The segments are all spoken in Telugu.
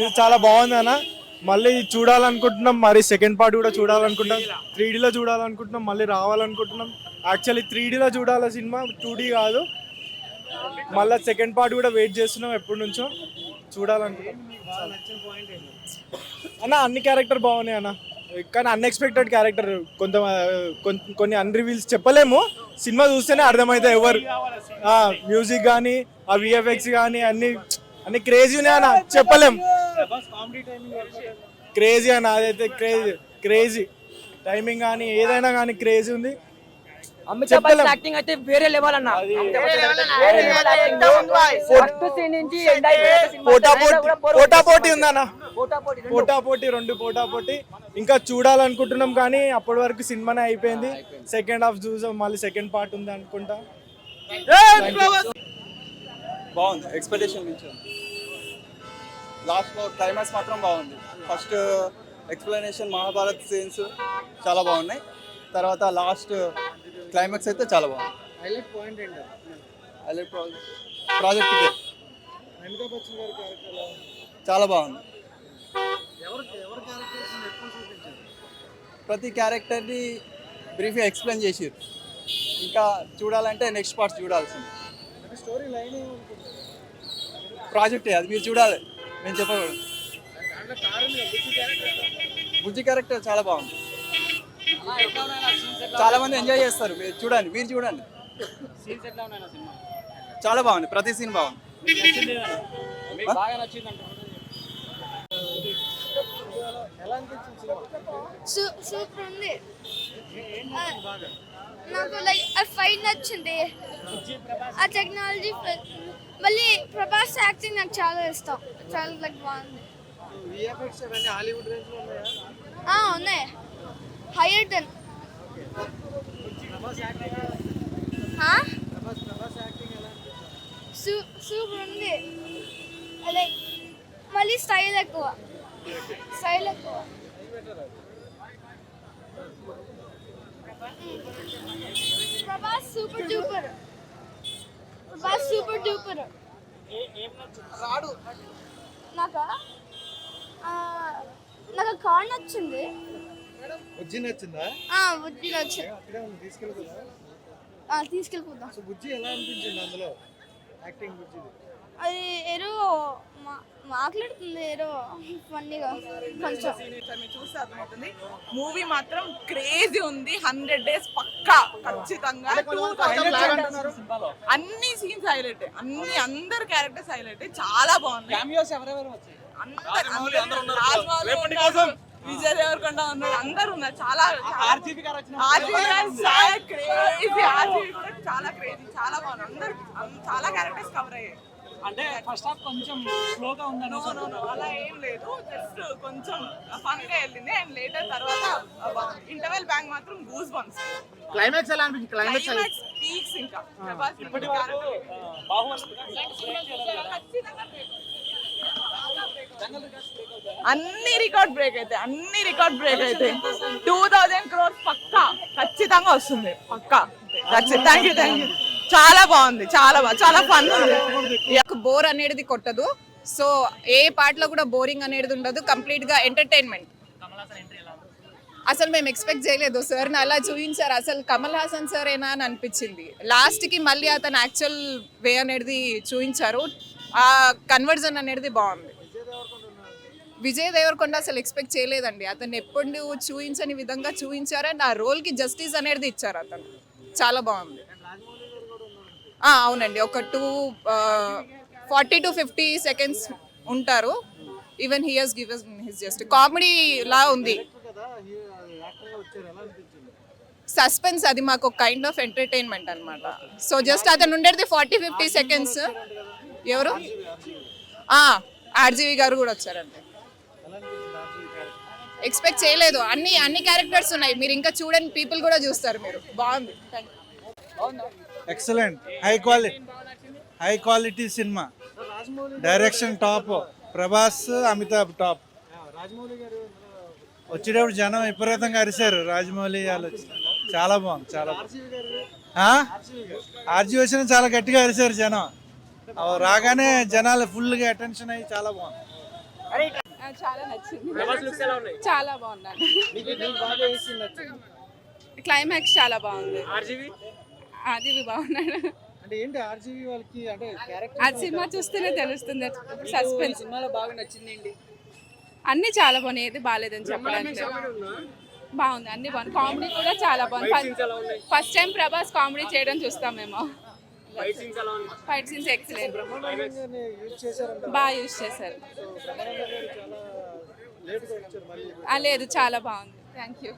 ఇది చాలా బాగుంది అన్న. మళ్ళీ చూడాలనుకుంటున్నాం, మరి సెకండ్ పార్ట్ కూడా చూడాలనుకుంటున్నాం. 3Dలో చూడాలనుకుంటున్నాం, మళ్ళీ రావాలనుకుంటున్నాం. యాక్చువల్లీ 3Dలో చూడాలి సినిమా, 2D కాదు. మళ్ళీ సెకండ్ పార్ట్ కూడా వెయిట్ చేస్తున్నాం, ఎప్పటి నుంచో చూడాలనుకుంటున్నాం అన్న. అన్ని క్యారెక్టర్ బాగున్నాయి అన్న, కానీ అన్ఎక్స్పెక్టెడ్ క్యారెక్టర్ కొన్ని అన్రివీల్స్ చెప్పలేము. సినిమా చూస్తేనే అర్థమైతే ఎవరు. మ్యూజిక్ కానీ ఆ విఎఫ్ఎక్స్ కానీ అన్ని క్రేజీ ఉన్నాయి అన్న, చెప్పలేం. క్రేజీ అన్న, అదైతే క్రేజీ టైమింగ్ కానీ ఏదైనా కానీ క్రేజీ ఉంది. అమితాబ్ బచ్చన్ యాక్టింగ్ అయితే వేరే లెవెల్ అన్న. పోటాపోటీ ఉందన్న, పోటాపోటీ 2 పోటాపోటీ. ఇంకా చూడాలనుకుంటున్నాం కానీ అప్పటి వరకు సినిమానే అయిపోయింది. సెకండ్ హాఫ్ చూసాం, మళ్ళీ సెకండ్ పార్ట్ ఉంది అనుకుంటా. బాగుంది, ఎక్స్పెక్టేషన్ మించి. లాస్ట్లో క్లైమాక్స్ మాత్రం బాగుంది. ఫస్ట్ ఎక్స్ప్లెనేషన్, మహాభారత్ సీన్స్ చాలా బాగున్నాయి. తర్వాత లాస్ట్ క్లైమాక్స్ అయితే చాలా బాగుంది. హైలైట్ పాయింట్ ఏంటి? హైలైట్ ప్రాజెక్ట్ ఇదే. చాలా బాగుంది. ప్రతి క్యారెక్టర్ని బ్రీఫ్గా ఎక్స్ప్లెయిన్ చేసిరు. ఇంకా చూడాలంటే నెక్స్ట్ పార్ట్స్ చూడాల్సింది. స్టోరీ లైన్ ప్రాజెక్టే అది, మీరు చూడాలి, నేను చెప్పకూడదు. బుజ్జి క్యారెక్టర్ చాలా బాగుంది. చాలా మంది ఎంజాయ్ చేస్తారు, మీరు చూడండి. చాలా బాగుంది, ప్రతి సీన్ బాగుంది. సూపర్ ఉంది. నాకు లైక్ ఆ ఫైట్ నచ్చింది, ఆ టెక్నాలజీ. మళ్ళీ ప్రభాస్ యాక్టింగ్ నాకు చాలా ఇష్టం, చాలా లైక్ బాగుంది. ఉన్నాయి, హైయర్ దెన్. సూపర్ ఉంది. లైక్ మళ్ళీ స్టైల్ ఎక్కువ. Prabhas super duper. నాకు కార్ నచ్చింది. బుజ్జి నచ్చిందా? బుజ్జి నచ్చింది. తీసుకెళ్ళిపోతాం. బుజ్జి ఎలా అనిపించింది అందులో యాక్టింగ్? బుజ్జిది అది ఏదో మాట్లాడుతుంది, ఏదో ఫన్నీగా కొంచెం. చూస్తే అర్థమవుతుంది, మూవీ మాత్రం క్రేజీ ఉంది. 100 days పక్కా ఖచ్చితంగా. అన్ని సీన్స్ హైలైట్, అందరు క్యారెక్టర్స్ హైలైట్, చాలా బాగుంది. విజయ్ దేవరకొండ ఉన్నాడు, అందరు ఉన్నారు. చాలా క్రేజీ, చాలా బాగుంది. అందరు చాలా క్యారెక్టర్స్ కవర్ అయ్యాయి. అంటే ఫస్ట్ హాఫ్ కొంచెం స్లోగా ఉందని. అలా ఏం లేదు, జస్ట్ కొంచెం ఫన్ గా వెళ్ళింది. అండ్ లేటర్ తర్వాత ఇంటర్వెల్ బ్యాంక్ మాత్రం గూస్ బంప్స్. క్లైమాక్స్ ఎలా అనిపించింది? Climax peaks. ఇంకా అన్ని రికార్డ్ బ్రేక్ అయితే 2000 crores పక్కా ఖచ్చితంగా వస్తుంది, పక్కా. Thank you. చాలా బాగుంది, చాలా ఫన్ ఉంది. బోర్ అనేది కొట్టదు. సో ఏ పార్ట్ లో కూడా బోరింగ్ అనేది ఉండదు, కంప్లీట్ గా ఎంటర్టైన్మెంట్. అసలు మేము ఎక్స్పెక్ట్ చేయలేదు, సార్ అలా చూపించారు. అసలు కమల్ హాసన్ సార్ ఏనా అని అనిపించింది. లాస్ట్ కి మళ్ళీ అతను యాక్చువల్ వే అనేది చూపించారు. ఆ కన్వర్జన్ అనేది బాగుంది. విజయ్ దేవరకొండ అసలు ఎక్స్పెక్ట్ చేయలేదండి. అతను ఎప్పుడు చూపించని విధంగా చూపించారు. అండ్ ఆ రోల్ కి జస్టిస్ అనేది ఇచ్చారు. అతను చాలా బాగుంది. అవునండి, ఒక 40 to 50 seconds ఉంటారు. Even he has given his just comedy లా ఉంది. సస్పెన్స్, అది మాకు కైండ్ ఆఫ్ ఎంటర్టైన్మెంట్ అనమాట. సో జస్ట్ అతను ఉండేది 40-50 seconds. ఎవరు? ఆర్జీవి గారు కూడా వచ్చారండి. ఎక్స్పెక్ట్ చేయలేదు. అన్ని క్యారెక్టర్స్ ఉన్నాయి, మీరు ఇంకా చూడండి, పీపుల్ కూడా చూస్తారు మీరు. బాగుంది. Excellent, high quality cinema. Direction top, Prabhas, Amitabh top. వచ్చేటప్పుడు జనం విపరీతంగా అరిశారు. రాజమౌళి వాళ్ళు చాలా బాగుంది, చాలా ఆర్జీ వచ్చిన చాలా గట్టిగా అరిశారు జనం. రాగానే జనాలు ఫుల్గా అటెన్షన్ అయ్యి చాలా బాగుంది. చాలా నచ్చింది, ప్రభాస్ లుక్స్ ఎలా ఉన్నాయి? చాలా బాగున్నాను. క్లైమాక్స్ చాలా బాగుంది. ఆర్జీవి అది బాగున్నాడు. అంటే ఏంటి ఆర్జీవి వాళ్ళకి అంటే క్యారెక్టర్ ఆ సినిమా చూస్తేనే తెలుస్తుంది. సస్పెన్స్ సినిమాలో బాగా నచ్చింది ఏంటి? అన్ని చాలా బాగున్నాయి, ఏది బాగాలేదని చెప్పడానికి బాగుంది. అన్ని బాగుంది. కామెడీ కూడా చాలా బాగుంది. ఫస్ట్ టైం ప్రభాస్ కామెడీ చేయడం చూస్తాం మేము. ఫైట్ సీన్స్ ఎలా ఉన్నాయి? ఫైట్ సీన్స్ ఎక్సలెంట్, యూజ్ చేశారంట. బాగా యూజ్ చేశారు. చాలా లేట్గా వచ్చారు మళ్ళీ. లేదు, చాలా బాగుంది. Thank you.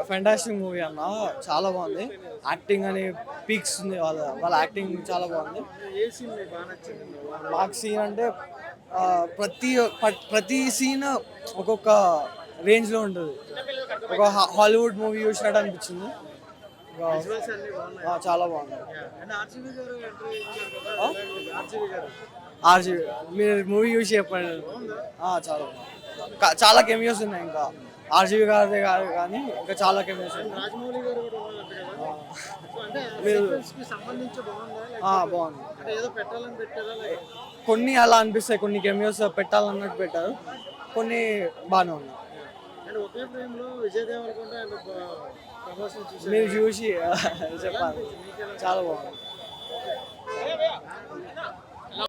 ఫెంటాస్టిక్ మూవీ అన్న, చాలా బాగుంది. యాక్టింగ్ అని పీక్స్ ఉంది, వాళ్ళ యాక్టింగ్ చాలా బాగుంది. ఏ సీన్ మీకు బాగా నచ్చింది? మాకు సీన్ అంటే ప్రతి సీన్ ఒక్కొక్క రేంజ్లో ఉంటుంది. ఒక హాలీవుడ్ మూవీ చూసినట్టు అనిపించింది. విజువల్స్ అన్ని బాగున్నాయి. చాలా బాగుంది. అండ్ ఆర్జీవి గారు ఎంట్రీ ఇచ్చారు కదా, ఆర్జీవి గారు. ఆర్జీవి మీరు మూవీ చూసి చెప్పండి. చాలా బాగుంది. చాలా కెమియోస్ ఉన్నాయి. ఇంకా ఆర్జీవి గారిదే కాదు కానీ ఇంకా చాలా కెమియోస్ ఉన్నాయి. రాజమౌళి గారు కూడా ఉన్నారంట కదా. సో అంటే మీరు సీక్వెన్స్ కి సంబంధించి బాగుందా? బాగుంది. అంటే ఏదో పెట్టాలని పెట్టారా? కొన్ని అలా అనిపిస్తాయి, కొన్ని కెమియోస్ పెట్టాలన్నట్టు పెట్టారు, కొన్ని బాగానే ఉన్నాయి. అండ్ ఒకే ఫ్రేమ్ లో విజయ్ దేవరకొండ అండ్ ప్రభాస్ చూసి మీరు చూసి చెప్పాలి. చాలా బాగుంది.